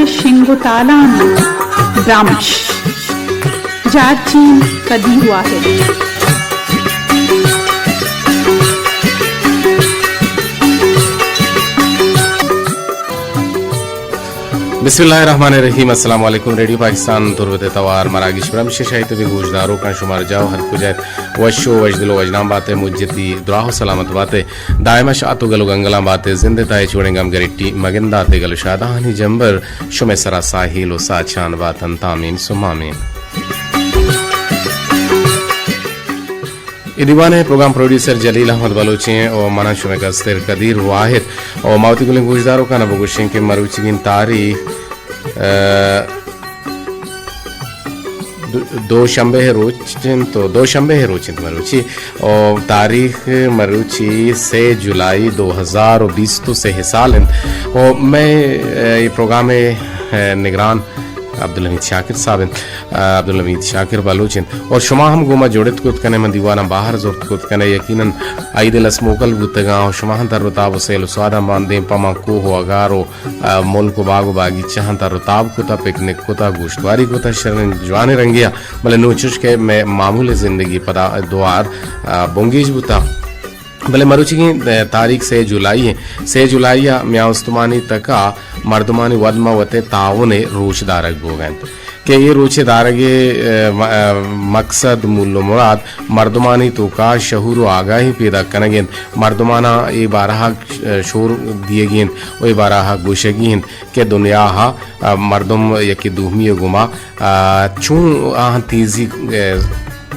शिंगोतालान ब्राह्मश जाचीन कदी हुआ है। बिस्मिल्लाहिर्रहमानिर्रहीम। अस्सलाम वालेकुम। रेडियो पाकिस्तान तुर्बत तवार मरागिश ब्रह्मश शाहिद भी गुजदारों का शुमार जाओ हर कुजैत वशो वजदिलो वजनाम बातें मुज्जती दुआहो सलामत बातें दायमा शातो गलो गंगला बातें जिंदे ताए छोड़ेंगम गरिट्टी मगिंदा ते गलो शादानी जंबर शुमे सरा साहिल साचान बातन तामीन सुमामीन। दीवाने प्रोग्राम प्रोड्यूसर जलील अहमद बलोची और मना शुमे कस्तर कदीर वाहिद और मावती गुलिंग गुजदारों का नबुगुशिंग के मरुचिगिन तारीख दो शंबे है रोचिन मरुची और तारीख मरुची 6 जुलाई 2020 तो से हिसाल और मैं ये प्रोग्राम में निगरान अब्दुल हमीद शाकिर साहब अब्दुल हमीद शाकिर बलोचिन और शुमा हम गुमा जोड़त कुत कने मन दीवाना बाहर जोड़त कुत कने यकीनन आइदे लस्मोकल बुतगा और शुमा हंतर रुताब सेल स्वादा बांधे पमा को हो अगारो मुल्क बागो बागी चाहन तर रुताब कुता पिकनिक कुता गोश्तवारी कुता शरण जवाने रंगिया भले नोचुश के मैं मामूली जिंदगी पदा दुआर बोंगेज बुता भले मरुची की तारीख 6 जुलाई म्याउस्तमानी तका मर्दमानी वदमा वते तावने रोचदारक बोगन के ये रोचदारगे मकसद मूल मुराद मर्दमानी तो का शहूर आगाही पैदा कनगें मर्दमाना ये बारह शोर दिए गें वही बारह गोशगीन के दुनिया मर्दम यकी दूहमी गुमा चूँ आह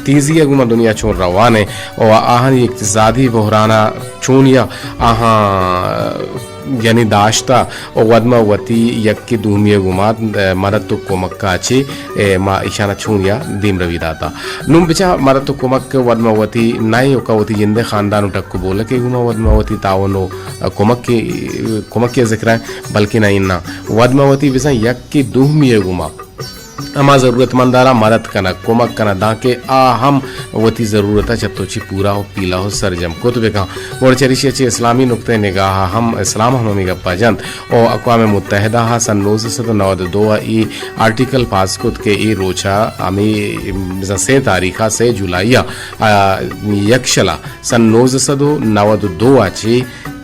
तीजी अगुमा दुनिया छोड़ रवाने और आहन इक्तिसादी बहराना चूनिया आहा यानी दाश्ता और वदमा वती यक्की दूमिया गुमा मरद तो कोमक्का अच्छी मा इशाना छूनिया दीम रवि दाता नुम बिचा मरद तो कोमक वदमा वती नई ओकावती जिंदे खानदान उठक को बोले के गुमा वदमा वती तावनो कोमक के जिक्र है बल्कि नहीं ना वदमा वती बिचा यक्की दूमिया गुमा अमा ज़रूरतमंदारा मदद कना कोमक कना दाके आहम वती ज़रूरत चत्तोची पूरा हो पीला हो सरजम कुतुबे का मोरचरिशी अच्छे इस्लामी नुक्ते निगाह हम इस्लाम हम गप्पा जंत और अक़वाम मुत्तहिदा सन 1992 ई आर्टिकल पास कुत के ई रोचा अमी 6 तारीखा 6 जुलाई यक्षला सन 1992 आची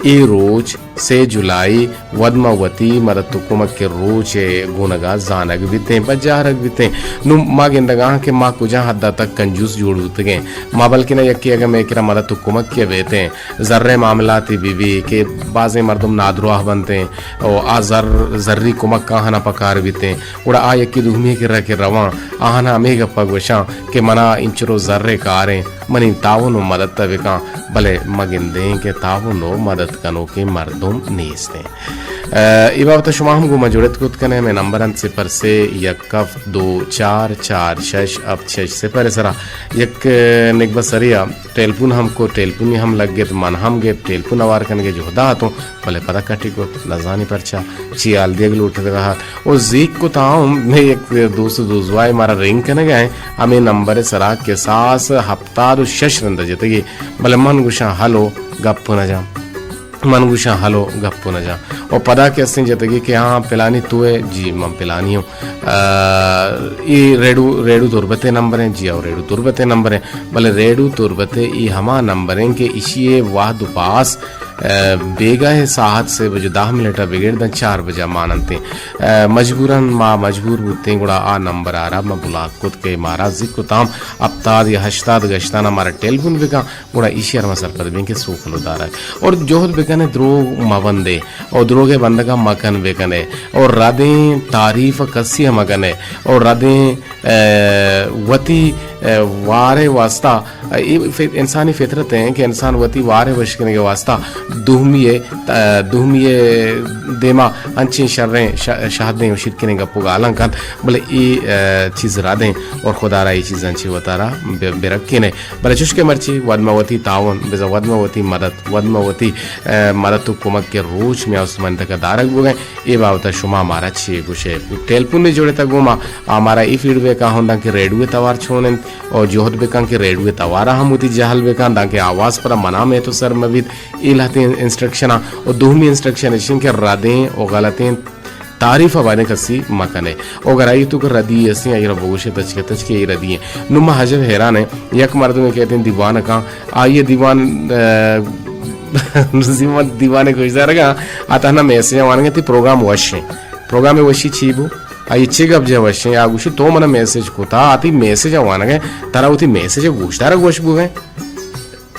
ई रोज 6 जुलाई वदमावती मरत कुमक के रोज गुनगा जानक बीते बजारक बीते नु माँ गिंदगा के माँ कुजा हद्दा तक कंजूस जोड़ उतगे माँ बल्कि न यक्की अगर मैं किरा मरत कुमक के बेते जर्रे मामलाती बीवी के बाजे मर्दम नादरुआह बनते और आ जर्री कुमक कहाँ ना पकार बीते उड़ा आ यक्की दुहमी के रखे रवा आहना अमेग पगवशा के मना इंचरो जर्रे कारे मनी तावनो मदद तविका भले मगिंदे के तावनो मदद कनो के मर्दुम नीस्ते इबावत शुमा हम गुमा जुड़त कुत कने में नंबर 0 से 12446 अब 6 से पर सरा एक निक बसरिया टेलीफोन हमको टेलीफोन हम लग गए मन हम गए टेलीफोन आवार कन के जोदा तो भले पता कटी को नजानी परचा चियाल देग लूट रहा और जीक को ताऊं मैं एक दोस्त दोजवाए मारा रिंग कने गए हमें नंबर सरा के सास हफ्ता दो शशरंद जतगी भले मन गुशा हलो गप न जा मन गुशा हलो गप्पो न जा और पदा के अस्सी जतगी कि हाँ पिलानी तू है जी मैं पिलानी हूँ ये रेडू तुरबते नंबर हैं जी और रेडू तुरबते नंबर हैं भले रेडू तुरबते ये हमा नंबर हैं कि इसी वाह दुपास बेगा है 7 से बजे 10 मिनट बिगड़ द 4 बजे मानते मजबूरन माँ मजबूर बुते गुड़ा आ नंबर आ रहा मैं बुला खुद के मारा जिक्र ताम अब्ताद या हश्ताद गश्ताना हमारा टेलीफोन बिका गुड़ा ईशियर मसर पर बिके सूखल उदारा और जोहद बिकने द्रोग मवंदे और द्रोगे बंदगा मकन बिकने और राधे तारीफ कसी मकने और राधे वती वारे वास्ता इंसानी फितरत है कि इंसान वती वारे वशकने के वास्ता दुहमिये देमा अंची शर्रें शहादें शिरकने का पुगालन का भले ये चीज़ राधें और खुदा रा ये चीज़ अंची वतारा बेरक्के ने भले चुस्के मर्ची वदमावती तावन बेजा वदमावती मदद तो कुमक के रोज में उस्मान तक दारक बुगे ये बावता शुमा हमारा छे गुशे टेलीफोन ने जोड़े तक गुमा हमारा ई फीडबैक का होंदा के रेडियो तवार छोने और जोहद बेकां के रेडियो तवारा हम उती जहल बेकां दाके आवाज पर मना में तो सर मविद इलाते इंस्ट्रक्शन और दुहमी इंस्ट्रक्शन इशन के रादें और गलतें तारीफ वाने कसी मकने अगर आई तो कर रदी ऐसे आई रबोशे तच के रदी नुमा हजब हैरान है यक मर्द में कहते हैं दीवान का आइए दीवान दीवाने को इजारगा आता ना मैसेज वाने ती प्रोग्राम वशी चीबू आई चिगब जे वशे या गुशी तो मन मैसेज को था आती मैसेज वाने तारा उती मैसेज गुश्तारा गोश बुगे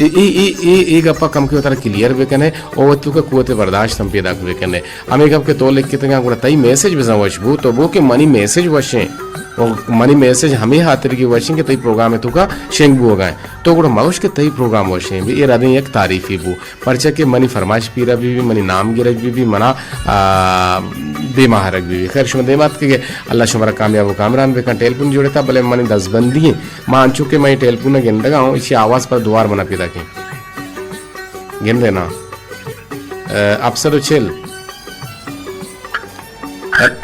एक गप्पा कम के उतर क्लियर बेकने और तू का कुवत बर्दाश्त हम पैदा बेकने हम एक के तो लिख के तंगा गुड़ा तई मैसेज बेजा वशबू तो वो के मनी मैसेज वशे और मनी मैसेज हमें हातिर की वशिंग के तई प्रोग्राम है तू का शेंगबू हो गए तो गुड़ा माउश के तई प्रोग्राम वशे भी ये रादे एक तारीफी बू परचा के मनी फरमाइश पीरा भी मनी नाम गिरज भी मना बेमाहरक भी खैर शुम दे बात के अल्लाह शुमरा कामयाब कामरान बेका टेलीफोन जोड़े था भले मनी 10 बंदी मान चुके मैं टेलीफोन गेंदगा हूं इसी आवाज पर द्वार बना पिता के गेंदे ना अफसर उछल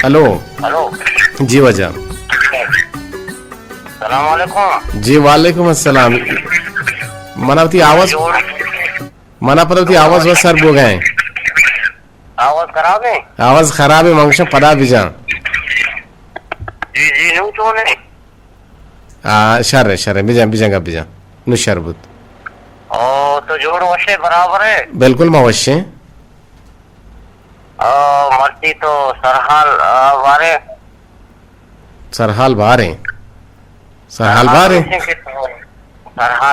हेलो जी वजह सलाम वालेकुम जी वालेकुम अस्सलाम मनावती आवाज आवाज बस सर बो गए आवाज खराब है मंगशा पदा बिजा जी नु तो ने शर बिजा नु शरबत ओ तो जोड़ वशे बराबर है बिल्कुल मवशे मर्ती तो सरहाल बारे सरहाल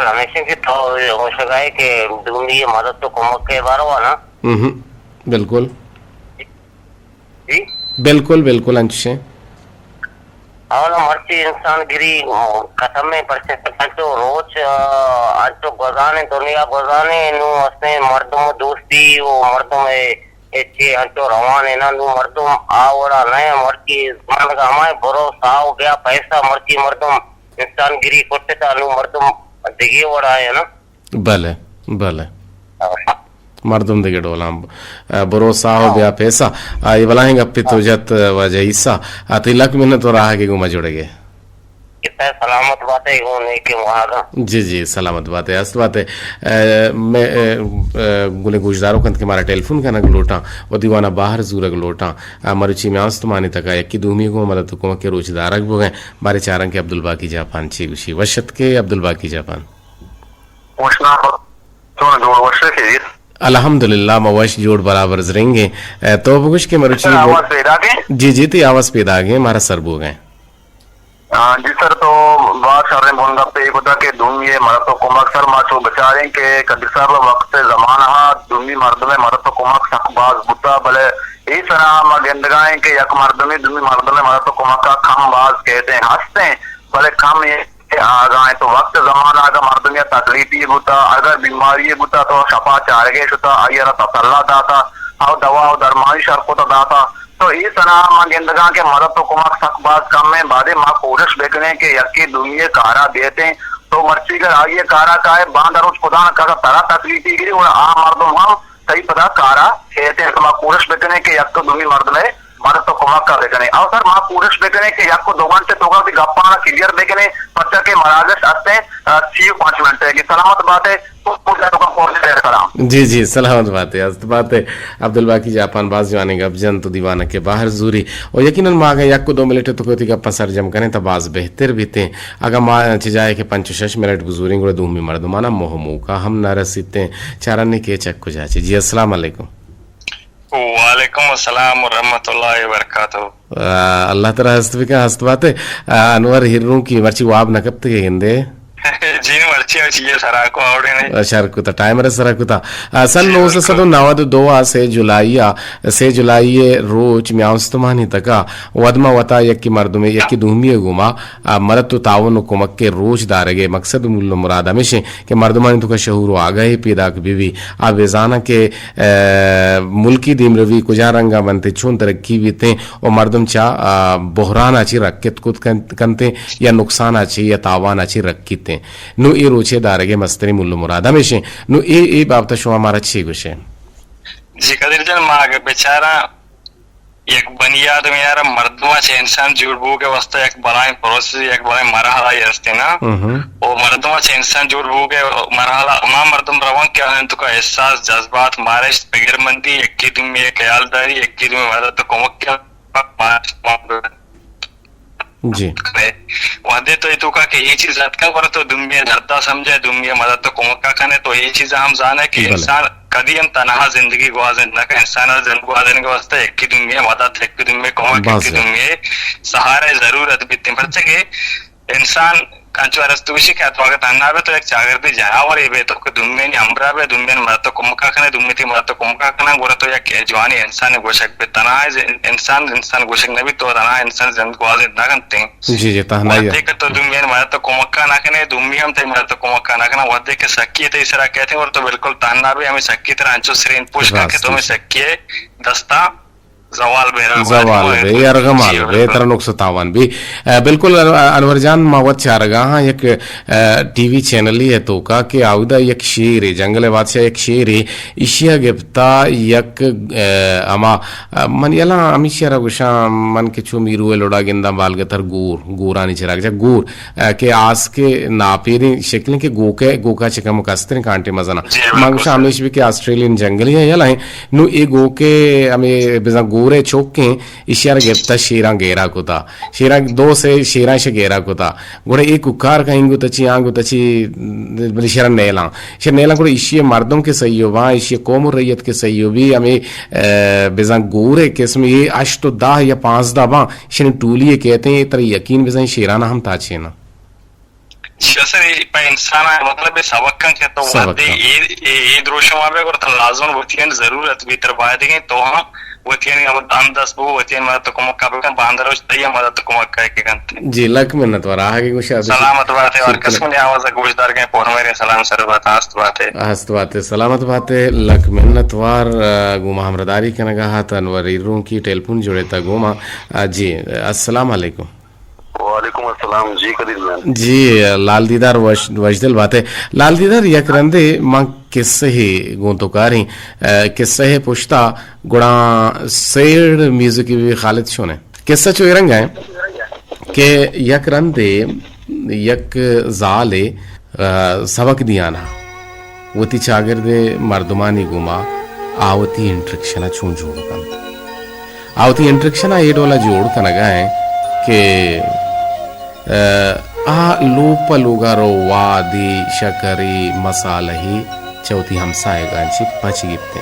हमेशा की तो हो सका है कि दुनिया मदद तो कुमक के बारो ना बिल्कुल जी बिल्कुल अंश और मर्ती इंसान गिरी खत्म में परसे तो रोज आज तो गुजाने दुनिया गुजाने नु असने मर्दों दोस्ती वो मर्दों में एचे हंचो रवाने ना नु मर्दों आवड़ा नया मर्ती मान का हमारे भरोसा हो गया पैसा मर्ती मर्दों इंसान गिरी कोटे ता नु मर्दों दिगे वड़ा है ना भले मर्दम दिगे डोला भरोसा हो गया पैसा ये बलाएंगे अपनी तुझत वजह ईसा तिलक में तो रहा के गुमा जुड़ेगे कितना सलामत बात है होने के वहां जी सलामत बात है असल बात है मैं गुने गुजदारों कंत के मारा टेलीफोन का नग लोटा वो दीवाना बाहर जूरग लोटा मरुची में आंस तुमानी तक यकी दूमी को मदद को के रोजदारक हो गए मारे चारंग के अब्दुल बाकी जापान छी उसी वशत के अब्दुल बाकी जापान अल्हम्दुलिल्लाह मवश जोड़ बराबर जरेंगे तो कुछ के मरुची जी तो आवाज पैदा गए हमारा सर बो गए जी सर तो बात कर रहे हैं बोलगा पे एक होता कि दुनिया मर्द तो कुमक सर माचो बेचारे के कभी सर वक्त जमाना दुनिया मर्द में मर्द तो कुमक सकबाज बुता भले इस तरह गेंदगाएं के यक मर्द में दुनिया मर्द में मर्द तो कुमक का खम बाज कहते हैं हंसते हैं भले खम ये आ गए तो वक्त जमाना का मर्द में तकलीफी बुता अगर बीमारी बुता तो शपा चारगे शुता अयर तसल्ला दाता और दवा और दरमानी शर्को दाता तो इस तरह गेंदगा के मदद तो कुमक सकबाज कम में बादे माँ कोशिश बेचने के यकी दुनिया कारा देते हैं तो मर्ची कर आगे कारा का है बांध रोज खुदा न कर तरह तकलीफी गिरी और आ मर्दम हम सही पता कारा कहते हैं तो माँ कोशिश बेचने के यक तो दुनिया मर्द में मर्द तो कुमक का बेचने और सर माँ कोशिश बेचने के यक को 2 घंटे तो गप्पा क्लियर बेचने बच्चा के मराजश आते 5 मिनट है कि सलामत बात है जी सलामत बात है अब्दुल बाकी जापान बाज जवाने गबजन तो दीवाना के बाहर जूरी और यकीनन माँ गए यक को 2 मिनट तो कोई गप्पा सरजम करें तो बाज बेहतर भी थे अगर माँ जाए के 5-6 मिनट गुजूरें गुड़े दूमी मर्द माना मोहमू का हम न रसीते चारानी के चक को जाचे जी अस्सलाम वालेकुम वालेकुम अस्सलाम व रहमतुल्लाहि व बरकातहू अल्लाह तरा हस्त बात है अनवर हिर्रू की मर्ची वाब नकब के गेंदे जी मर्ची ये सराको आवड़े नहीं शरकुता टाइमर सराकुता सन 1992 से जुलाई रोज म्यास्तमानी तका वदमा वता यक्की मर्दुमे यक्की दुहमिये गुमा मरतु तावन कुमक के रोज दारगे मकसद मुल्लो मुराद हमेशे के मर्दमानी तो का शहूर आ गए पैदा बीवी आ वेजाना के मुल्की दिमरवी कुजारंगा बनते छून तरक्की बीते और मर्दम चा बहरान आची रक्कित कुत कंते या नुकसान आची या तावान आची रक्कीते नु ए रोचे दारगे मस्तरी मुल्लो मुराद हमेशे नु ए बाबता शुमा मारा छी गुशे जी कदर जन मागे बेचारा एक बनियाद में यार मर्दमा से इंसान जुड़बू के वास्ते एक बलाएं प्रोसेस एक बलाएं मरहला यस्ते ना वो मर्दमा से इंसान जुड़बू के मरहला मा मर्दम रवां क्या है तो का एहसास जज्बात मारिश बगैरमंदी एक की दिन में ख्यालदारी एक की दिन में मदद तो कुमक क्या जी वादे तो इतु का कि ये चीज अटका पर तो दुनिया धरता समझे दुनिया मदद तो कुमक्का कने तो ये चीज हम जाने कि इंसान कभी हम तनहा जिंदगी गुजारने ना का इंसान जिंदगी गुजारने के वास्ते एक की दुनिया मदद एक की दुनिया कुमक्का की दुनिया सहारे जरूरत बितने पर चके इंसान कंचुआरस्तुशी क्या तो अगर तन्नाबे तो एक जागृति जनावर ये तो कि दुनिया ने अम्बराबे दुनिया मदद तो कुमक्का कने दुनिया थी मदद तो कुमक्का कना गोरा तो एक जवानी इंसान गोशक पे तना इंसान गोशक नबी तो तना इंसान जिंदगी गुजारने ना करते हैं जी तना ये देख तो दुनिया ने मदद तो कुमक्का ना कने दुनिया हम ते मदद तो कुमक्का ना कना वो देख के सकिए तो इस तरह कहते हैं और तो बिल्कुल तन्नाबे हमें सकिए तरह अंचो श्रेणी पूछ करके तो हमें सकिए दस्ता जवाल बे अरगमाल बे तरनुक सतावन भी बिल्कुल अनवर जान मावत चारगा हाँ एक टीवी चैनल ही है तो का कि आउदा एक शेर है जंगल बादशाह एक शेर है इशिया गिफ्ता एक अमा मन यला अमिशिया गुशा मन के छो मीरू लोड़ा गेंदा बाल के तर गोरा नी चिराग जा गोर के आस के नापेरी शक्ल के गोका चिका मुकास्ते कांटे मजना मांगुशा हमेश भी के ऑस्ट्रेलियन जंगल है यला है नु ए गोके हमें बिजा गोरे चौके इशारा गिफ्ता शेरा गेरा कोता शेरा दो से शेरा से गेरा कोता गोरे एक उकार कहेंगे तची आंगो तची बले शेरा नेला गोरे इशिये मर्दों के सहियो वहाँ इशिये कौम और रैयत के सहियो भी हमें बेजा गोरे किस्म ये अष्ट दाह या 5 दाबा शेने टूलिए कहते हैं तरह यकीन बेजा शेरा ना हम ताचे ना इंसान मतलब सबक के तो वादे ये दृश्य वहाँ पे और लाजमन वतियन जरूरत भी तरबाय देंगे तो हम वतियन अब दान 10 बो वतियन मदद तो कुमक्का पे बांधर उस तय मदद तो कुमक्का के कंते जी लक मिन्नत वरा आगे कुछ सलामत बात है और कसम ने आवाज गोशदार के पोर मेरे सलाम सर बात हस्त बात है सलामत बात है लक मिन्नत वार गुमा हमरदारी के नगाह तनवर रूम की टेलीफोन जुड़े था गुमा जी अस्सलाम वालेकुम वालेकुम अस्सलाम जी कदीर मैन जी लाल दीदार वजदल बात है लाल दीदार यकरंदे मां किस्से ही गोंतोकारी किस्से है पुश्ता गुड़ा सेड म्यूजिक की भी खालिद शोने किस्सा चो रंग है कि यकरंदे यक जाले सबक दिया ना वती चागिरदे मर्दमानी गुमा आवती इंट्रक्शन छू जोड़ कंत आवती इंट्रक्शन ये डोला जोड़ कनगा है कि आ लोप लोगारो वादी शकरी मसालही चौथी हमसाए गांची पच गिपते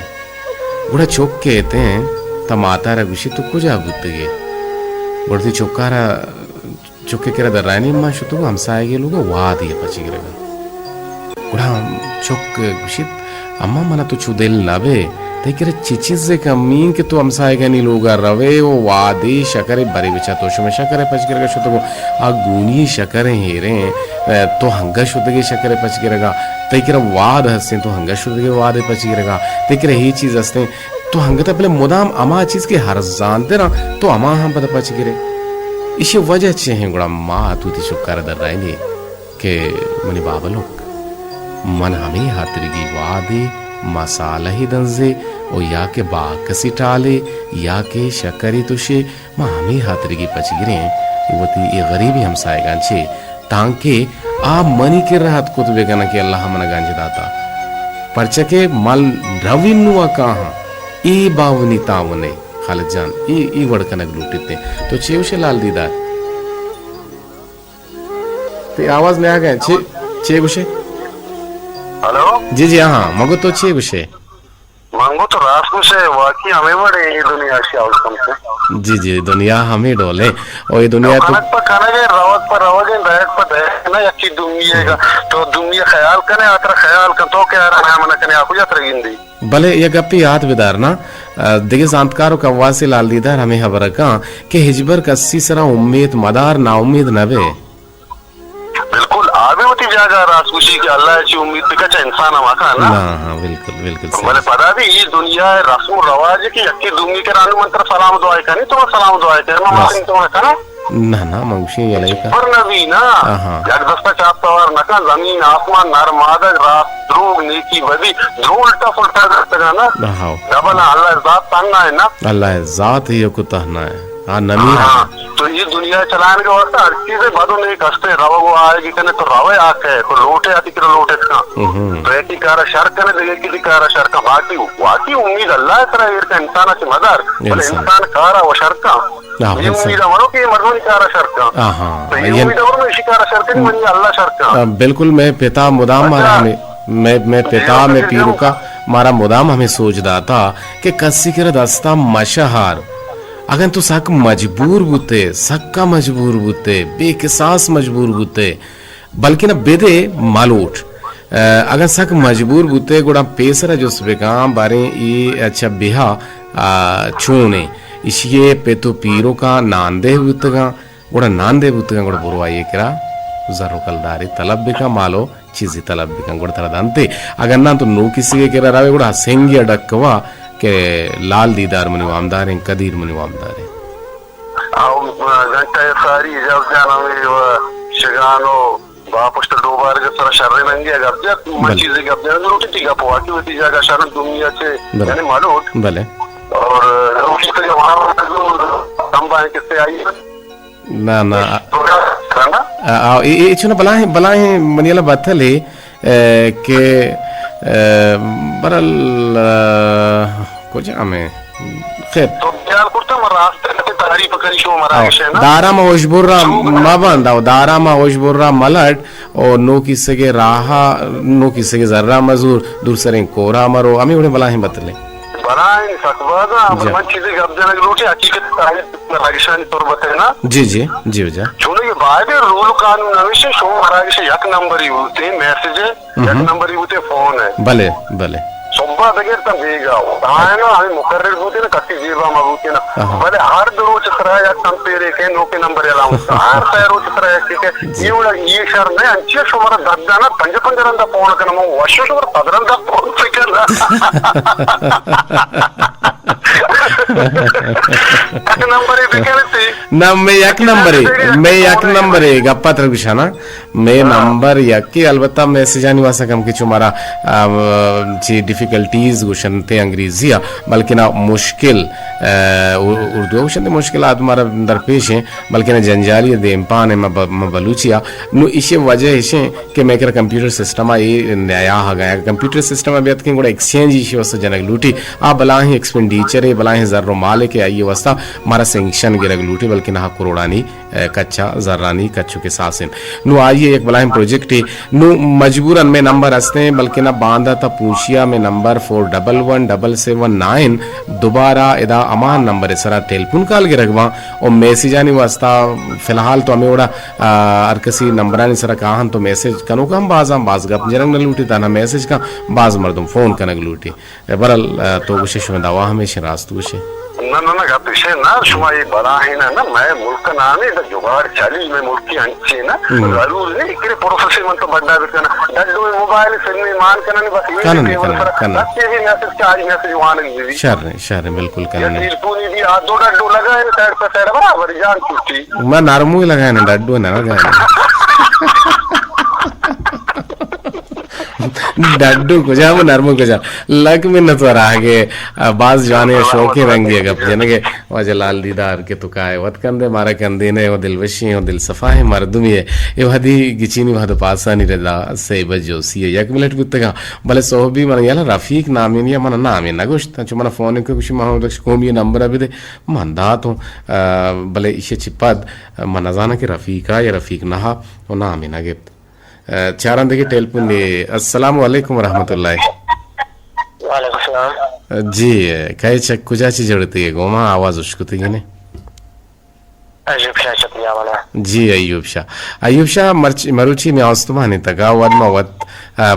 गुड़ा चौक कहते हैं तमाता रगुशी तो कुजा बुद्धगे गुड़ती चौकारा चौके केरा दर्रानी मां शुतु हमसाए गे लोग वादी पच गिरेगा गुड़ा चौक गुशी अम्मा मना तो चुदेल नबे तेरे चिचिज कमीन के तो हमसाएगा नहीं लोग रवे वो वादे शकरे बरे बिचा तो शुमे शकरे पच गिरेगा शुद्ध को आ गुनी शकरे हेरे तो हंगा शुद्ध के शकरे पच गिरेगा तेरा वाद हंसते तो हंगा शुद्ध के वादे पच गिरेगा तेरे ही चीज हंसते तो हंगा तो पहले मुदाम अमा चीज के हर जानते ना तो अमा हम पता पच गिरे इसी वजह से है गुड़ा माँ तू थी शुक्र दर रहे के मनी बाबा लोग मन हमें हाथरी वादे मसाला ही दंजे ओ या के बाकसी टाले या के शकरी तुशे मामी हाथरी की पचगिरे वती ये गरीबी हमसाए गांचे तांके आ मनी के राहत को तो बेगना के अल्लाह मन गांजे दाता परचके मल रविनुआ कहा ई बावनी तावने खालिद जान ई वड़कनक लूटते तो चेवशे लाल दीदार ते आवाज ले आ गए चेवशे हेलो जी जी हाँ मगो तो छे विषय मांगो तो रात से वाकई हमें बड़े ये दुनिया से आउटकम से जी जी दुनिया हमें डोले और ये दुनिया तो खाना के रावत पर रहोगे डायरेक्ट पर है ना अच्छी दुनिया का तो दुनिया ख्याल करे आतर ख्याल का तो क्या रहा है मन कने आपको जात रगिंदी भले ये गप्पी याद विदार ना देखिए सांतकारों का वासी लाल दीदार हमें खबर का कि हिजबर का सीसरा उम्मीद मदार ना उम्मीद नबे बिल्कुल आवे होती जागा रासुशी की अल्लाह की उम्मीद का इंसान हमारा ना हां बिल्कुल बिल्कुल भले पता भी ये दुनिया रस्म रवाज की अक्की दुनिया के रानू मंत्र सलाम दुआ करे तो सलाम दुआ करे मासिन तो है ना ना मंगशी ये लेका पर नबी ना जग दस्ता चापता और नका जमीन आसमान नर मादक रात द्रोग नेकी बदी उल्टा फुल्टा करता ना हां दबना अल्लाह जात तन्ना है ना अल्लाह जात ही को तहना है हां नमी तो ये दुनिया चलाने के वास्ते हर चीज बादों में एक हस्ते रवा वो आएगी कने तो रवे आके तो लोटे आती करो लोटे का तो एक कार शर कने देगे कि कार शर का बाकी उम्मीद अल्लाह तरह ये का इंसान से मदर बोले इंसान कारा वो शर का ये उम्मीद हमारो कि मर्दों कारा शर का तो ये उम्मीद और में शिकारा शर का नहीं अल्लाह शर का बिल्कुल मैं पिता मुदाम मारा हमें मैं पिता में पीरू का मारा मुदाम हमें सोच रहा था कि कस्सी के दस्ता मशहार अगर तो सक मजबूर बुते सक्का मजबूर बुते बेकिसास मजबूर बुते बल्कि ना बेदे मालूट अगर सक मजबूर बुते गुड़ा पेसरा जो सुबेगाम बारे ये अच्छा बिहा छूने इशिये पे तो पीरो का नांदे बुतगा गुड़ा नांदे बुतगा गुड़ा बुरवा ये करा जरो कलदारी तलब बिका मालो चीजी तलब बिका गुड़ा तरह दांते अगर ना तो नो किसी के करा रावे गुड़ा सेंगी अडकवा के लाल दीदार मनी वामदार हैं कदीर मनी वामदार हैं घंटा सारी जब जाना में शगानो वापस तो दो बार के सारा शर्रे नंगे अगर जब मचीज़ के अपने अंदर उठी थी का पवाकी होती जाएगा शरण दुनिया से यानी मालूम भले और उसी के वहाँ कम बाएं किससे आई ना ये चुना बलाएं मनियाला बत्तले के बरल कुछ हमें खैर तो क्या करते हैं रास्ते में तारीफ करी शो मराकेश है ना दारा में होशबुर्रा माबंदा दारा में होशबुर्रा मलट और नो किसे के राहा नो किसे के जर्रा मजूर दूसरे कोरा मरो हमें उन्हें बलाएं बत्तले बनाए सकवादा मन चीजें गप जाने के लोटे हकीकत तारीफ रागिशानी तौर बताए ना जी वजह चुने के बाद रूल कानून हमेशा शो महाराज से एक नंबर ही होते मैसेज है एक नंबर ही होते फोन है भले सुबह बगैर तब देगा है ना हमें मुकर्रर होते ना कच्ची जीवा मबूते ना भले हर दो चित्रा या कंपेयर के नो के नंबर या लाऊं हर पैरों चित्रा या के ये शर ने अंचे शुमार दर्दाना पंज रंदा फोन करना मो वर्षों शुमार 10 रंदा फोन से करना एक नंबर ही दिखाते ना मैं एक नंबर है गप्पा तरबिशाना मैं नंबर यकी अलबत्ता मैसेज आनी वासा कम किचु मारा जी डिफिकल्टीज गुशनते अंग्रेजिया बल्कि ना मुश्किल उर्दू गुशनते मुश्किल आदमारा दरपेश हैं बल्कि ना जंजाली देमपान है बलूचिया नु इसे वजह है कि मैं कंप्यूटर सिस्टम ये नया आ गया कंप्यूटर सिस्टम अभी तक गुड़ा एक्सचेंज इशे वस्त जनक लूटी आ बला ही एक्सपेंडिचर है बला ही जर्रो माल के आई वस्ता मारा सेंक्शन गिरग लूटी बल्कि ना करोड़ानी कच्चा जर्रानी कच्चू के सासिन नु आइए एक बलाहिम प्रोजेक्ट है नु मजबूरन में नंबर हंसते बल्कि ना बांधा था पूछिया में नंबर 411779 दोबारा इदा अमान नंबर है सरा टेलीफोन कॉल के रखवा और मैसेज आनी वास्ता फिलहाल तो हमें उड़ा अरकसी नंबरानी सरा कहां तो मैसेज कनो का हम बाज गप जरंग न लूटी ताना मैसेज का बाज मर्दम फोन कनक लूटी बरल तो विशेष में दावा हमेशा रास्तु विषय ना गप विषय ना शुमा ये बड़ा है ना मैं मुल्क नामे द जुगाड़ चाली में मुल्क की अंचे ना जरूर नहीं इकरे प्रोसेस में तो बड़ा बिकना डड्डू मोबाइल से में मान करना नहीं बस ये भी मैसेज का आज मैसेज वहां नहीं दी शहर बिल्कुल करना ये तूने भी हाथ दो डड्डू लगा है साइड पे साइड बराबर जान छुट्टी मैं नरमू ही लगाया ना डड्डू ना लगाया डड्डू को जा वो नरमू को जा लग में न तो आगे बाज जाने शौकी रंगे गप जनगे वजह लाल दीदार के तो काय वत कंदे मारा कंदे ने वो दिल वशी हो दिल सफा है मर्दुम ये वदी गिचीनी वद पासा नहीं रदा से बजो सी एक मिनट गुत्तगा भले सोहबी मन याला रफीक नाम नहीं मन नाम ना गोश्त जो मन फोन के कुछ महमूद कोम ये नंबर अभी दे मन दा तो भले इसे चिपद मन जाना के रफीका या रफीक नहा वो नाम ना गिफ्ट चारान देखिए टेलीफोन ले अस्सलाम वालेकुम रहमतुल्लाह वालेकुम सलाम जी काय चक कुजाची जड़ती है गोमा आवाज उसकुती है ने अयूब शाह चपलिया वाला जी अयूब शाह मरुची में आस्तमाने तका वद मवत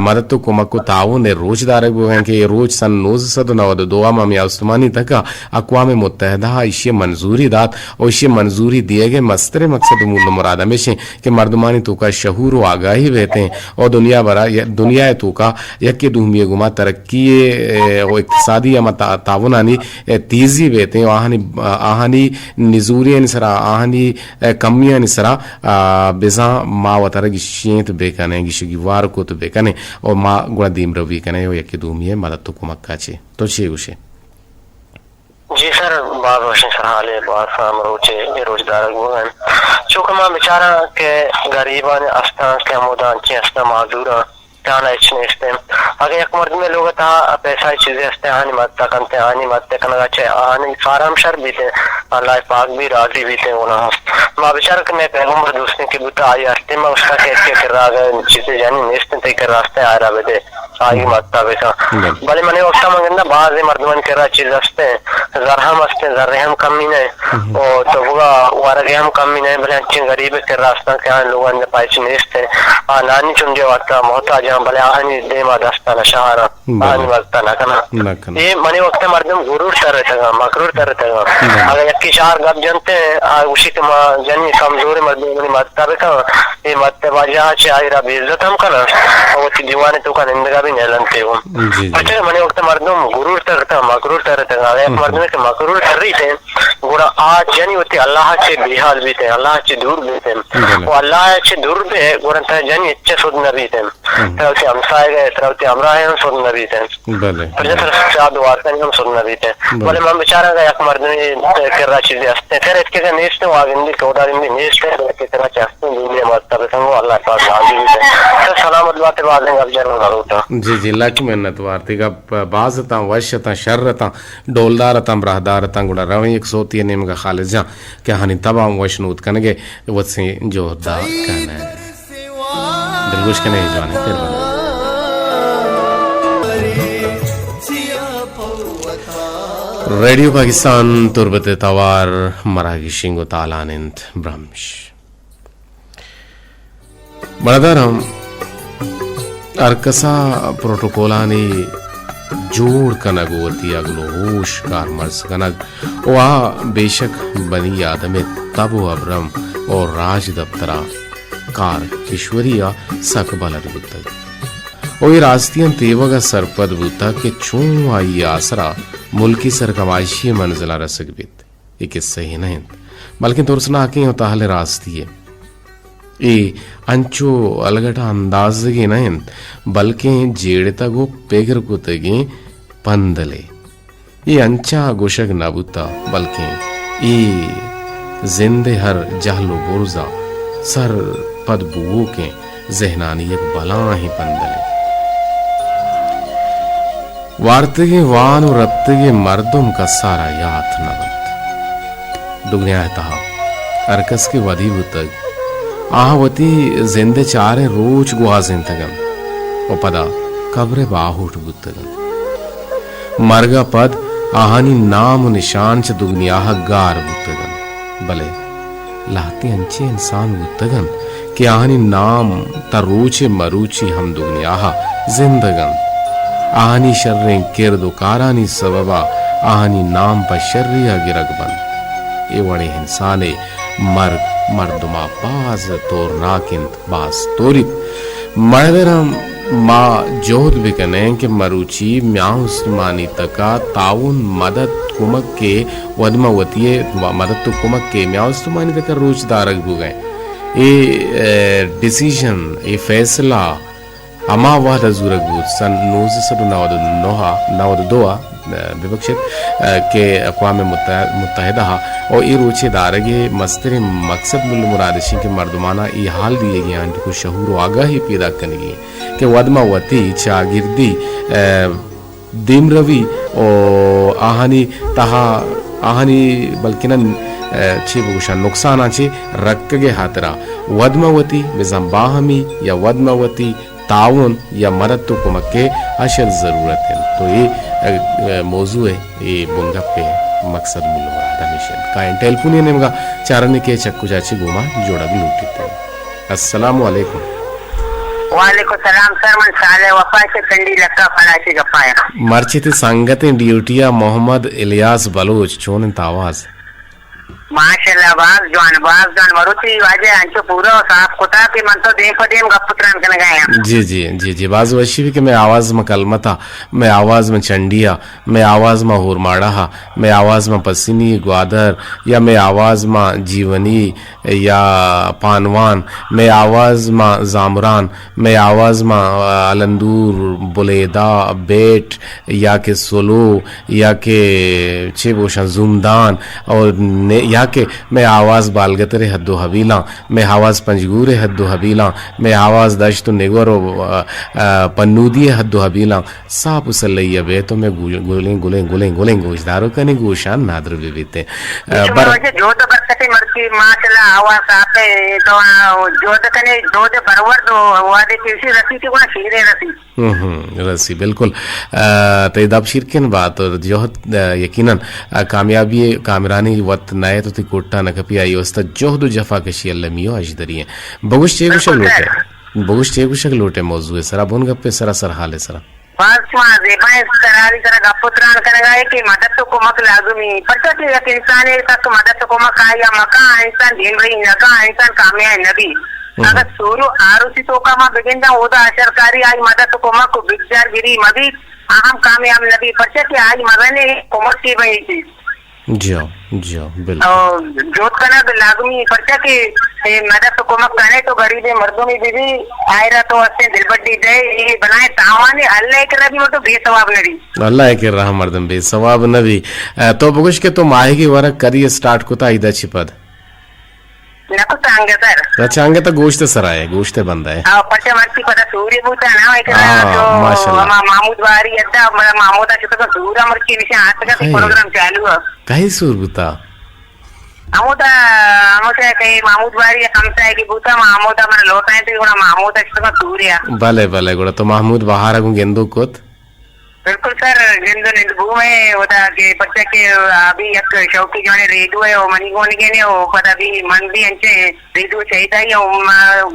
मदद तो कुमको ताउन रोजदार के रोज सन 1992 में आस्तमानी तका अक़वाम मुत्तहिदा इसे मंजूरी दात और इसे मंजूरी दिए गए मस्तर मकसद मूल मुराद में कि मर्दमानी तो का शहूर व आगाही रहते हैं और दुनिया तो का यके दुहमी गुमा तरक्की और इक्तिसादी या ताउनानी तेजी रहते हैं आहानी निजूरी निसरा आहानी कमियां निसरा बेजा मा वतर गिशेंत बेकने गिशगी वार को तो बेकने और मा गुणा दीम रवि कने यो यके दुहमी मदद तो कुमक्का छे तो छे उसे जी सर, बहुत रोशन सर हाल है, बहुत साम रोचे बेरोजगार गुगन चूंकि मां बेचारा के गरीबन अस्तां के मोदान चे अस्ता माजूरा ताना इचने इस्ते अगर एक मर्द में लोग ता पैसा चीजें अस्ते आनी मत तकनते आनी मत तकनगा चे आनी फारम शर भी थे अल्लाह पाक भी राजी भी थे उना मां बेचारा के मैं पैगंबर दोस्तने के बुता आई अस्ते में उसका कैसे कर रहा है चीजें जानी नेस्ते ते कर रास्ते आ रहा बेटे आई मत बेटा भले मने वक्त मंगना बाज मर्दमन कर रहा चीज अस्ते जरहम अस्ते जरहम कमी नहीं और तो हुआ वारगहम कमी नहीं भले अच्छे गरीब के रास्ता के लोगों ने पाइच नेस्ते आ नानी चुंजे वाता मोहताज भले आहनी देमा दस्ता शहर आहनी वक्ता ना कना ये मने वक्त मर्दम गुरूर तरह तगा मकरूर तरह तगा अगर एक शहर गप जानते हैं उसी के जनी कमजोर मर्दम मत का ये मत वजह से आयरा बेइज्जत हम कना और दीवाने तो का निंदा भी नहीं लनते हो अच्छा मने वक्त मर्दम गुरूर तरह मकरूर तरह तगा एक मर्दम के मकरूर कर रही थे गुड़ा आज जनी होती अल्लाह से बेहाल भी थे अल्लाह से दूर भी थे वो अल्लाह से दूर भी गुड़ा जनी अच्छे सुध नबी थे तरवते हमसाए गए तरवते हमरा है हम सुध नबी थे पर जब साद वार्ता हम सुध नबी थे बोले हम बेचारा का एक मर्द ने कर रहा चीजें हंसते थे इसके का नेस्ट हो आगे कोड़ा इंदी नेस्ट है कि तरह चाहते हैं दुनिया मत तब संग अल्लाह पाक राजी भी थे सलामत बातें बात अब जरूर करूँगा जी जी लाख मेहनत वार्ती का बाज ता वश ता शर्र ता डोलदार ता ब्राहदार ता गुड़ा रवि एक सोती नेम का खालिद जा क्या हानि तबाम वशनूत कनगे वत्से जो दा कने दिलगुश कने जवाने फिर रेडियो पाकिस्तान तुरबत तवार मरागी शिंगो तालानिंत ब्रह्मश बड़दारम अरकसा प्रोटोकॉलानी जोड़ कनगोती अगलो होश कार मर्स कनग वह बेशक बनी आदमे तबो अब्रम और राज दफ्तरा कार ईश्वरिया सक बलद बुद्ध और ये रास्तियन तेवगा सरपद बुद्ध के चूं आई आसरा मुल्की सरकवाशी मंजिला रसक बित ये किस्से ही नहीं बल्कि तुरसना आके होता हले रास्ती है ये अंचो अलगटा अंदाजगी नहीं बल्कि जेड़ता गो पेगर कुतगी पंदले ये अंचा गोशक नबुता बल्कि ये जिंदे हर जहलो बुर्जा सर पद बुओ के जहनानी एक बला ही पंदले वार्तगे वान और रत्तगे मर्दुम का सारा याद नबत दुनिया तहा अरकस के वधी बुतग आहवती जिंदे चारे रोज गुआजिन तगम ओ पदा कब्रे बाहुट बुतगम मरगा पद आहानी नाम निशान च दुनिया गार बुतगम भले लाती अंचे इंसान बुतगम कि आहानी नाम तरूचे मरूची हम दुनिया जिंदगम आहानी शर्रें किरदो कारानी सबबा आहानी नाम पर शर्रिया गिरग बन ये वड़े इंसाने मर्द मर्दुमा बाज तोर नाकिंत बाज तोरित मर्दरम माँ जोध बिकने के मरुची म्याउस्मानी तका ताउन मदद कुमक के वदमवतीये मदद तो कुमक के म्याउस्मानी तका रोजदारक हो गए ये डिसीजन ये फैसला अमा वाद जुरक बुत सन 1992 विवक्षित के अक़वाम मुत्तहिदा और ये रोचे दारगे मस्तरे मकसद मुल मुरादशी के मर्दमाना ये हाल दिए गए हैं को शहूर आगाही पैदा करेंगे कि वदमावती चागिर्दी दिम रवि और आहानी तहा आहानी बल्कि न छे बुशा नुकसान आचे रक्के हातरा वदमावती बेजंबाहमी या वदमावती ताउन या मदद तो कुमके अशल जरूरत है तो ये मौजू है ये बुंगा पे मकसद मुल्ला मिशन का टेलीफोन ने मगा चारने के चक्कू चाची गुमा जोड़ा भी लूटते अस्सलाम वालेकुम वालेकुम सलाम सर मन साले वफा से कंडी लक्का फलाशी गपाया मर्चित संगत ड्यूटिया मोहम्मद इलियास बलोच चोन तावाज माश माशाल्लाह बाज जॉन मरुति वाजे अंचो पूरा साफ कोता के मन तो देख देम गपुत्रान कन गया जी जी जी जी बाज वशी भी कि मैं आवाज में कलमता, मैं आवाज में चंडिया, मैं आवाज में हुरमाड़ा, मैं आवाज में पसीनी ग्वादर, या मैं आवाज में जीवनी या पानवान, मैं आवाज में जामरान, मैं आवाज में अलंदूर बुलेदा बेट, या के सोलो, या के छे बोशा जुमदान, और या के मैं आवाज बालगतरे हद्दो हवीला, मैं आवाज पंजगूरे हद्दो हवीला, मैं आवाज दश्त निगोरो पन्नूदी हद्दो हवीला साप उसलैया बे तो मैं गुलें गुलें गुलें गुलें गोशदारो कने गोशान नादर विविते बर जो तो बरकते मरती माशाल्लाह आवाज आपे तो जो तो कने जो तो बरवर तो वादे किसी रसी की कोना खीरे रसी रसी बिल्कुल ते दब शिरकिन बात और जो यकीनन कामयाबी कामरानी वक्त नए तो ती कोट्टा न कपी आई उस्ता जोहदु जफा कशी अल्लमियो अजदरिए बगुश चेगुशक लोटे मौजू है सरा बुन गप्पे सरा सर हाल है सरा पांचवा जेबाए करारी तरह गपुत्रान करेगा है कि मदद तो को मक लाजुमी पता कि एक इंसान है तक मदद को मक आया मका इंसान दिन रही नका इंसान कामयाब नबी अगर सूरु आरुसी तो का मा बिगिंदा होदा असरकारी आई मदद को मक बिजार गिरी मबी अहम कामयाब नबी पता कि आज मगने कोमर की बनी थी जो बिल्कुल जोत करना लाजमी पर्चा की मदद हुकूमत करे तो गरीब मर्दों में भी आयरा तो अच्छे दिलबड्डी दे ये बनाए तावाने अल्लाह के नबी वो तो बेसवाब नबी अल्लाह के रहा मर्दम बेसवाब नबी तो बगुश के तो माही की वरक करिए स्टार्ट कोता इदा छिपद नको तांगे सर रचांगे तो गोश्त सराय गोश्त बंदा है पर्चा मर्ची पता सूर्य बूता ना एक तो माशाल्लाह महमूद वारी अड्डा महमूद अच्छा तो सूरा मर्ची विषय आज का प्रोग्राम चालू है कहीं सूर बूता आमोदा कहीं महमूद वारी हमसा है कि बूता महमूद मन लोटा है तो महमूद अच्छा तो सूर्य भले भले गुड़ा तो महमूद बाहर आगू गेंदो कोत बिल्कुल सर जिंदो निंदबू में होता के बच्चे के अभी एक शौकी जो है रेडियो है वो मनी कोन के ने वो पता भी मन भी अंचे रेडियो चाहिए ही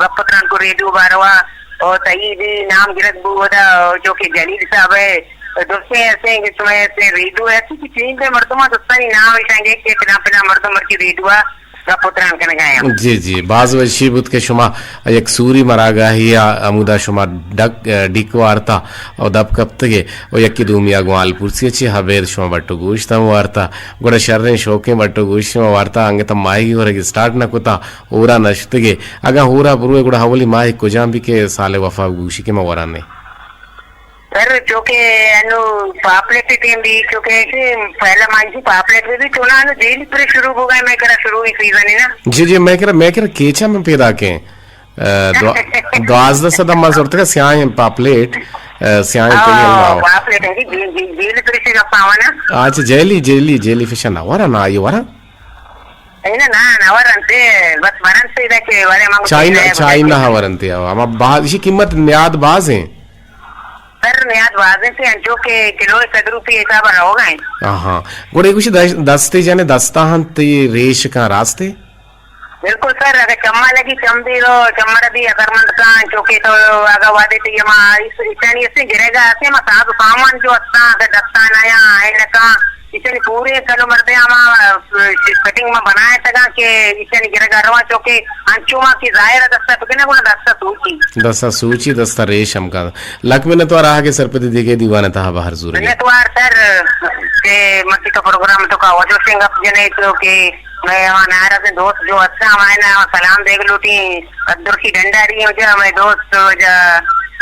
गप्पत्रान को रेडियो बारवा और तई भी नाम गिरत बू होता जो कि जलील साहब है दोस्तें ऐसे कि तुम्हें ऐसे रेडियो ऐसी की चीज पे मर्दमा दोस्ता नहीं नाम विशाएंगे कि पिना पिना मर्दम मर की रेडियो गप्पत्रान करने गए जी जी बाज वशीबुत के शुमा एक सूरी मरागा ही अमुदा शुमा डक डिको वार्ता और दब कब तके और यक्की दूमिया ग्वाल पुरसी अच्छी हबेर शुमा बट्टो गोश्ता वार्ता गोड़ा शर्रे शौके बट्टो गोश्त वार्ता अंगे तम माही की होरे स्टार्ट न कुता ओरा नश्तगे अगा होरा बुरुए गोड़ा हवली माही कुजाम भी के साले वफा गुशी के मवरा ने सर जो के अनु पापलेट टीम भी जो के पहला मानसी पापलेट भी चुना अनु जेल पर शुरू हो गए मैं करा शुरू हुई सीजन है ना जी मैं करा केचा में पैदा के द्वाज सदा मजरत का स्याय पापलेट स्याय के लिए पापलेट है जेल पर से पावा ना आज जेली फिश ना वरा ना आयो वरा ना नवरंते बस वरंते ಇದಕ್ಕೆ ವರೆ चाइना हवरंते हम बाज इसी कीमत न्याद बाज है सर याद वादे से अंचो के किलो 100 रुपये हिसाब हो गए हाँ गोड़े कुछ दस्ते जाने दस्ता हन ते रेश का रास्ते बिल्कुल सर अगर चम्मा लगी चमदी रो चम्मर भी अगर मन का अंचो के तो अगर वादे तो ये मां इस इतनी ऐसे गिरेगा ऐसे मां साहब सामान जो अच्छा अगर दस्ता नया है लगा इतनी पूरे चलो मरते हम कटिंग में बनाए तक के इतनी गिरेगा रवा चौके अंचुमा की जाहिर दस्ता तो किने कोना दस्ता सूची दस्ता रेशम का लक में तो रहा के सरपति देखे दीवाना था बाहर जरूर ने तो यार सर के मस्ती का प्रोग्राम तो का वजो सिंह अप जने तो के मैं वहां नारा से दोस्त जो अच्छा हमारे ना सलाम देख लूटी अब्दुल की डंडारी हो जा मैं दोस्त जा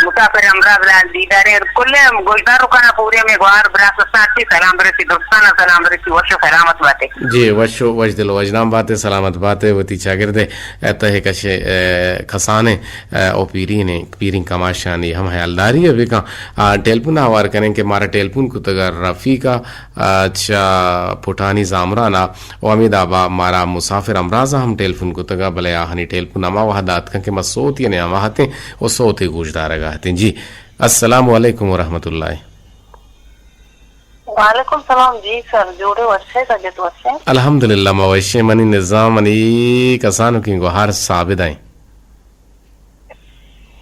मुसाफिर अमराज लाल दीदारे कुल गुलदारों का ना पूरे में ग्वार बरासती सलाम बरसी दोस्ताना सलाम बरसी वर्षो सलामत बातें जी वर्षो वज दिल वजनाम बातें सलामत बातें वती चागिरदे तहे कशे खसाने ओ पीरी कमाशानी हम हयालदारी अभी का टेलीफोन आवार करें कि मारा टेलीफोन को तगर रफ़ी का अच्छा फुटानी जामराना ओ अमीदाबा मारा मुसाफिर अमराजा हम टेलीफोन को तगा भले आहनी टेलीफोन अमा वहादात का कि मसोत यानी अमाहते ओ सोते गुजदार जी अस्सलाम वालेकुम वरहमतुल्लाह वालेकुम सलाम जी सर जोड़े वशे का तो वशे अल्हम्दुलिल्लाह मवशे मनी निजाम मनी कसानो की गुहार साबित आई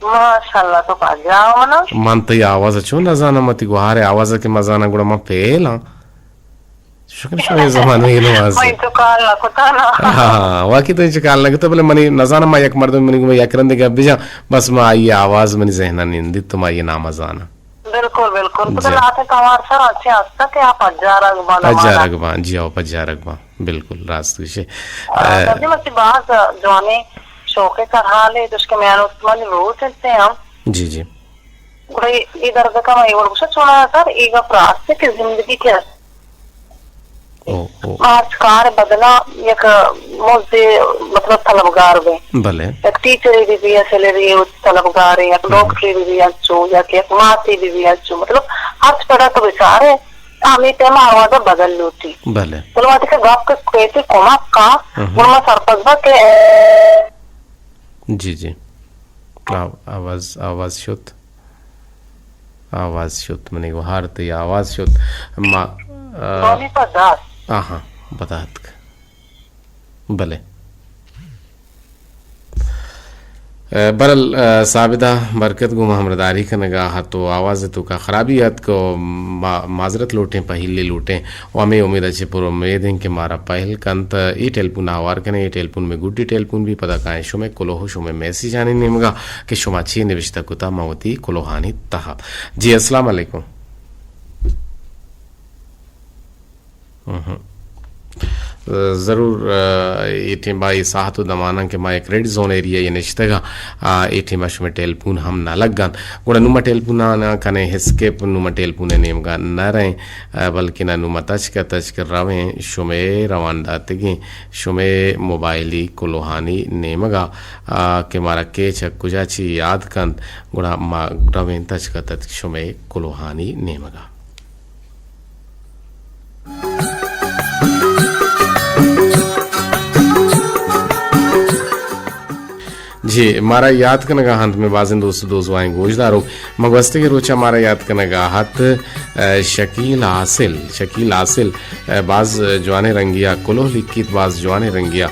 माशाल्लाह तो पा जाओ ना मन तो आवाज अच्छो नजाना मती गुहार आवाज के मजाना गुड़ा म पेला शुक्र शो जमानो ये नवाज मैं तो काल ना कुता ना हाँ वाकई तो इनसे काल लगे तो बोले मनी नजाना मा एक मर्द मनी को यकरंदे के बिजा बस मा ये आवाज मनी जहना निंदी तुम ये नाम जाना बिल्कुल बिल्कुल तो लाते कमार सर अच्छे हस्ता के आप पज्जारगबान जी आओ पज्जारगबान बिल्कुल रास्त विषय तभी मत बात जवानी शौके कर हाल है तो उसके मैं उस्मान रोज चलते हैं हम जी जी भाई इधर का मैं और कुछ सुना सर एक अपराध की जिंदगी क्या आज कार बदला एक मुझे मतलब तलबगार में भले एक टीचर भी है सैलरी तलबगार है एक डॉक्टर भी है जो या कि एक मासी भी है जो मतलब हर पड़ा तो बेचारे हमें तेमा आवाज बदल लूटी भले बोलो आते के गाप के कैसे कोमा का बोलो सरपंच के जी जी आवाज शुद्ध मैंने वो हार तो आवाज शुद्ध मा सोनी पर दास हाँ बतात भले बरल साबिदा बरकत गु हमरदारी का नगाह तो आवाज़ तो का खराबी हत को माजरत लूटें पहले लूटें और हमें उम्मीद अच्छे पूरी उम्मीद है कि हमारा पहल कंत ये टेलपुन आवार कने ये टेलपुन में गुड्डी टेलपुन भी पता काएं शुमे कोलोहो शुमे मैसेज आने निमगा कि शुमा ची निविष्टा कुता मवती कोलोहानी तहा जी अस्सलाम वालेकुम ज़रूर एठिंबा ये साहतो दमाना के मा एक रेड जोन एरिया ये निश्तगा एठिंबा शुमे टेलपुन हम ना लगन गुड़ा नुमा टेलपुना ना कने हिस्केप नुमा टेलपुने नेमगा न रहे बल्कि ना नुमा तच कर रवें शुमे रवानदा तिगी शुमे मोबाइली कोलोहानी नेमगा के मारा के कुजाची याद कंत गुड़ा मा रवें तच शुमे कोलोहानी नेमगा जी मारा याद का नगा हंत में बाजिन दोस्त वाएं गोजदारो मगवस्ते के रोचा मारा याद का नगा हत शकील आसिल बाज जवाने रंगिया कुलो लिखित बाज जवाने रंगिया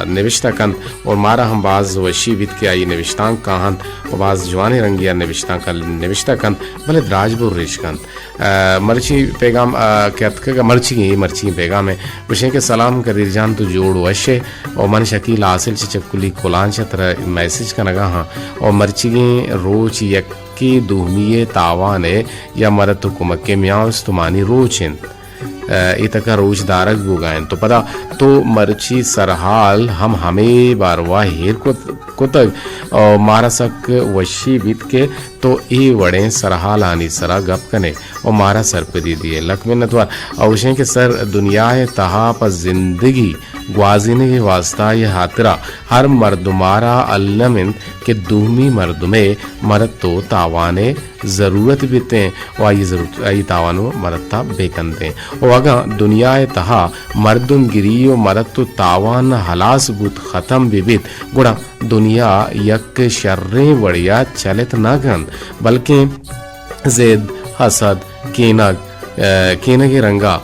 निविष्टा कंत और मारा हम बाज वशी विद के आई निविष्टांक का हंत और बाज जवाने रंगिया निविष्टा कंत भले द्राजपुर रेश कंत मर्ची पैगाम क्या मर्ची पैगाम है विषय के सलाम कदीर जान तो जोड़ वशे और मन शकील आसिल चक्कुली कोलान तरह मैसेज का नगा हाँ और मर्ची रोच यक्की दुहमिये तावाने या मरत कुमक्के म्याउस तुमानी रोचिन इतका रोज दारक गुगायन तो पता तो मर्ची सरहाल हम हमें बारवा हेर को तक और मारा सक वशी बीत के तो ए वड़े सरहाल आनी सरा गप कने और मारा सर पे दी दिए लक में नतवा अवश्य के सर दुनिया है तहा पर जिंदगी ग्वाजीने के वास्ता ये हातरा हर मर्दुमारा अल्लमिन के दूमी मर्दुमे मरत तो तावाने जरूरत बीते और ये जरूरत आई तावानो मरता बेकनते और अगर दुनिया तहा मर्दुम गिरी और मरत तो तावान हलास बुत खत्म बिबित गुड़ा दुनिया यक शर्रे वड़िया चलित न गन बल्कि जेद हसद केनगे रंगा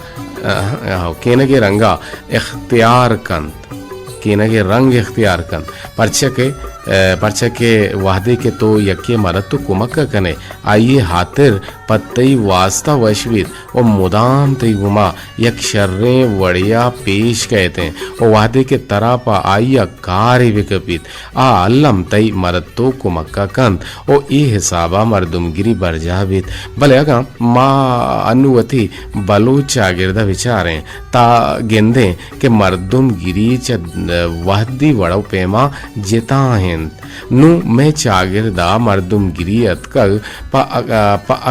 इख्तियार कंत केनगे रंग इख्तियार कंत पर्चे के वादे के तो यके मरत तो कुमक कने आइए हातिर पत्तई वास्ता वशवित और मुदाम तई गुमा यक शर्रे वड़िया पेश कहते हैं और वादे के तरह पा आइया कार विकपित आ अल्लम तई मरत तो कुमक कंत और ए हिसाबा मर्दुमगिरी बरजाबित भले अगा माँ अनुवती बलोच गिरदा विचारें ता गेंदे के मर्दुमगिरी च वहदी वड़ो पेमा जिता है नु मैं चागिरदा मर्दुम गिरी अतकल पा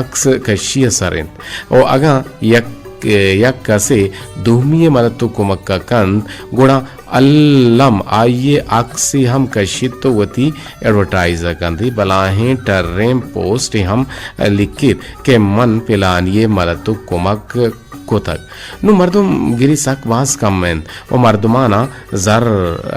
अक्स कशिय सरें और अगा यक कसे दुहमिये मरतु कुमक्का कंद गुणा अल्लम आइए अक्सी हम कशित तो वती एडवर्टाइजर कंदी बलाहें टर्रें पोस्ट हम लिखित के मन पिलानिये मरतु कुमक कोतक नु मर्दुम गिरी सक वास कमें और मर्दुमाना जर्रा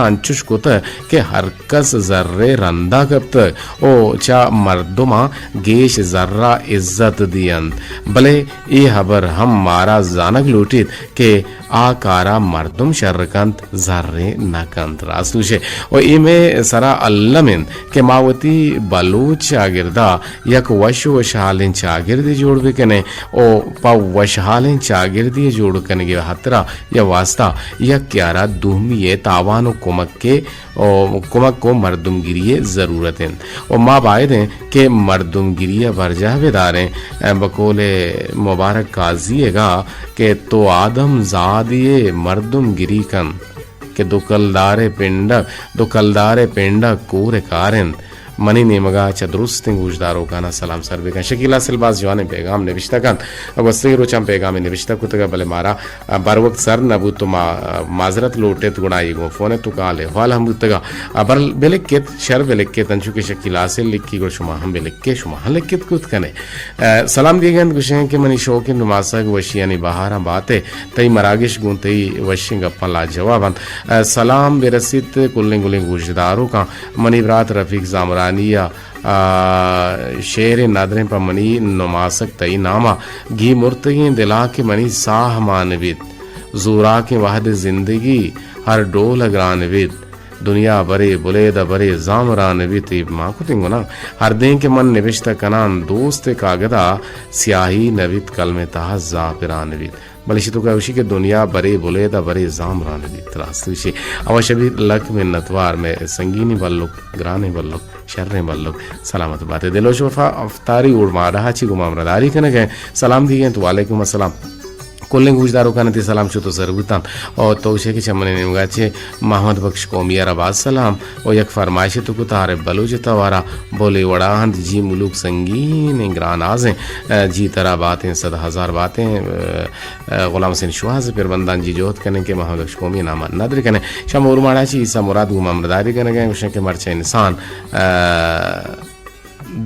अंचुश कोत के हरकस जर्रे रंदा कब तक ओ चा मर्दुमा गेश जर्रा इज्जत दियन भले ये हबर हम मारा जानक लूटित के आकारा मर्दुम शर्रकंत जर्रे नकंत रास्तुशे और इमे सरा अल्लमिन के मावती बलूच शागिर्दा यक वश वशहालिन शागिर्दी जोड़ बिकने ओ पा वशहालिन शागिर्दी जोड़ कने के हतरा या वास्ता या क्यारा दुहमी ये तावानो कुमक को मर्दुमगिरी जरूरत है और माँ बायदें के मर्दुमगिरी वर्जा बेदारें बकोले मुबारक काजिएगा के तो आदम जादिए मर्दुमगिरी कन के दुकलदारे पिंडक कोरे कारें मनी नेमगा चदरुस्त गुजदारो काना सलाम सर्वे का शकीला सिलबाज जवाने पैगाम निविष्टा कान वस्ती रोचम पैगाम निविष्टा कुतगा भले मारा बर वक्त सर नबू तो माजरत लोटे तो गुणाई गो फोने तो काले वाल हम कुतगा बर बेले के शर बेले के तंचु के शकीला से लिखी गो शुमा हम बेले के शुमा हम लिखित कुत कने सलाम दिए गन गुशे के मनी शो के नुमासा वशियानी बहारा बातें तई मरागिश गुंतई वशिंग अप्पा ला जवाबन सलाम बेरसित कुल्लिंग गुलिंग गुजदारो का मनी रात रफीक जामरा शेर नादरे पर मनी नुमासक तई नामा घी मुर्तगी दिला के मनी साह मानविद जोरा के वाहद जिंदगी हर डोल अग्रानविद दुनिया बरे बुलेद बरे जामरानविद माँ को तिंगो ना हर दिन के मन निविष्ट कनान दोस्त कागदा स्याही नविद कल में ताहा जापिरानविद बलिशी तो उसी के दुनिया बरे बुले दा बरे जाम राने दी त्रास्तुशी अवश्य भी लक में नतवार में संगीनी बल्लुक ग्राने बल्लुक शर्रे बल्लुक सलामत बातें दिलो शोफा अफ्तारी उड़मा रहा ची गुमामरदारी कने गए सलाम दिए तो वालेकुम अस्सलाम कोल्ले गुजदारो का नती सलाम शुतो सरगुतान और तोशे के चमने निमगाचे मोहम्मद बख्श कौमिया रबाज सलाम और एक फरमाइश तो कुतारे बलूच तवारा बोले वड़ाहंद जी मुलुक संगीन ग्रान आज़ें जी तरह बातें 100,000 बातें गुलाम हुसैन शुहाज फिर बंदान जी जोत कने के मोहम्मद बख्श कौमिया नाम नदर कने शम उर्माड़ा ची ईसा मुराद गुमामरदारी कने गए उसे के मरचे इंसान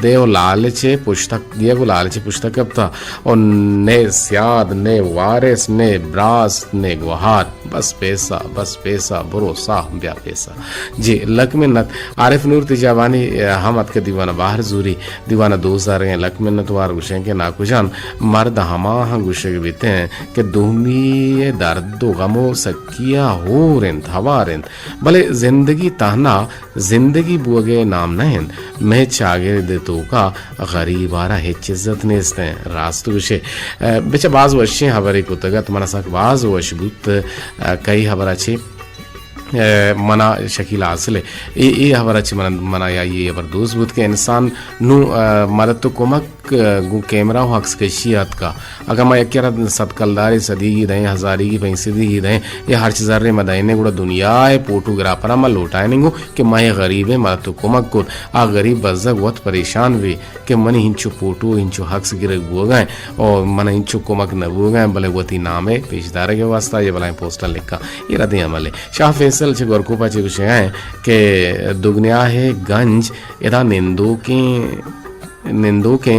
देव लालचे पुस्तक दिया को लालचे पुस्तक अब था और ने सियाद ने वारिस ने ब्रास ने गुहार बस पैसा भरोसा ब्या पैसा जी लक मिन्नत आरिफ नूर तिजावानी हमत के दीवाना बाहर जूरी दीवाना दोस्तार हैं लक मिन्नत वार गुशे के नाकुजान मर्द हमा गुशे के बीते हैं कि दुमी दर्द गमो सकिया हो रेंत हवा रेंत भले जिंदगी ताहना जिंदगी बुगे नाम नहीं मैं चागे तो का गरीब आरा हेच इज्जत नेस्ते रास्तु विषय बेचा बाज वशे हवरे को तगत मनसक बाज वश बुत कई हवरा छे मना शकीला असले ये हवरा छे मना या ये अबर दोस्त बुत के इंसान नु मदद तो कोमक गु कैमरा हो हक्स के शियात का अगर मैं एक सतकलदारी सदीगी दें हजारी की पैंसीदी की दें या हर चीज़ रे मदाइने गुड़ा दुनिया है फोटोग्राफर मैं लौटाए नहीं हूँ कि मैं गरीब है मदद तो कोमक को आ गरीब बजक बहुत परेशान हुए कि मन हिंचो फोटो हिंचो हक्स गिर बो गए और मन हिंचो कोमक न बो गए भले वती नाम है पेशदार के वास्ता ये भला पोस्टर लिखा ये रदे अमल शाह फैसल से गोरकोपा चे कुछ हैं कि दुगनिया है गंज यदा निंदो के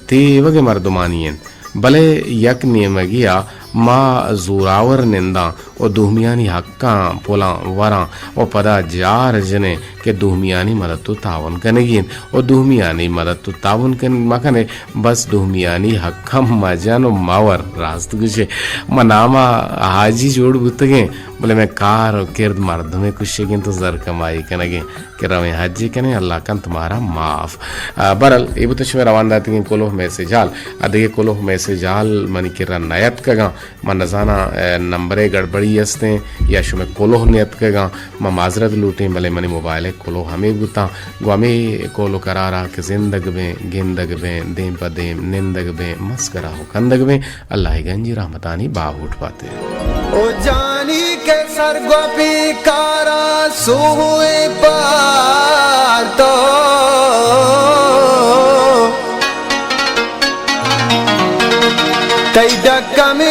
तीवगे मर्दुमानियन भले यक नियमगिया माँ जोरावर निंदा और दुहमियानी हक्का पोला वरा और पदा जार जने के दुहमियानी मदद तो तावन कनेगिन और दुहमियानी मदद तो तावन कन मकने बस दुहमियानी हक्का मजन और मावर रास्त गुछे मनामा हाजी जोड़ बुतगे बोले मैं कार और किर्द मर्द में कुछ तो जर कमाई कनेगे कि रवे हाजी कने अल्लाह कन तुम्हारा माफ बरल ये बुत शवे रवान दाती के कोलोह में से जाल अदे कोलोह में से जाल मनी किरा नयत कगा मन नजाना नंबरे गड़बड़ी हस्ते या शुमे कोलोह नियत कगा म माजरत लूटे भले मनी मोबाइल कोलो हमें गुता ग्वामे कोलो करारा के जिंदग में गिंदग में देम पदेम निंदग में मस्करा हो कंदग में अल्लाह गंजी रहमतानी बाब उठ पाते ओ जानी के सरगोपी कारा सोए पार तो कई डक्का में